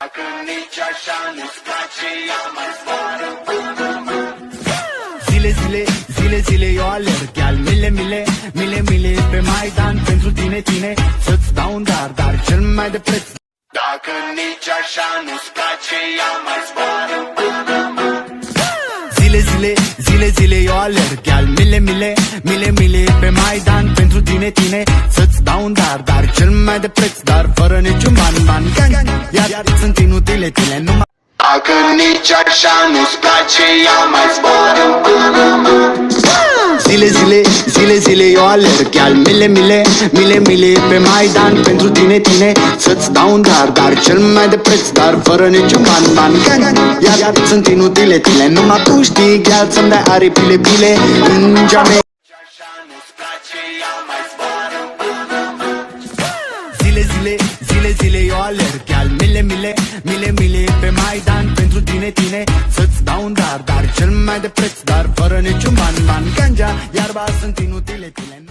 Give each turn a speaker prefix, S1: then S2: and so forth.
S1: Dacă nici așa nu-ți place, ea mai zboară până mă.
S2: Zile, eu alerg, iar mile pe Maidan pentru tine, să-ți dau un dar cel mai de preț.
S1: Dacă nici așa nu-ți place, ea mai zboară până mă.
S2: Zile, eu alerg, iar mile pe Maidan pentru tine, să-ți dau un dar cel mai de preț, dar fără niciun ban, iar sunt inutile tine, numai.
S1: Dacă nici așa nu-ți place, ea mai zboară până mă.
S2: Zile, eu alerg, iar mile pe Maidan pentru tine, să-ți dau un dar cel mai de preț, dar fără niciun ban, iar sunt inutile tine, numai tu știi, chiar să-mi dai aripile în geame.
S1: Așa nu-ți place, ea mai zboară până mă.
S2: Zile, eu alerg, iar mile pe Maidan pentru tine, să-ți dau un dar cel mai de preț, dar fără niciun ban, iarba sunt inutile tine.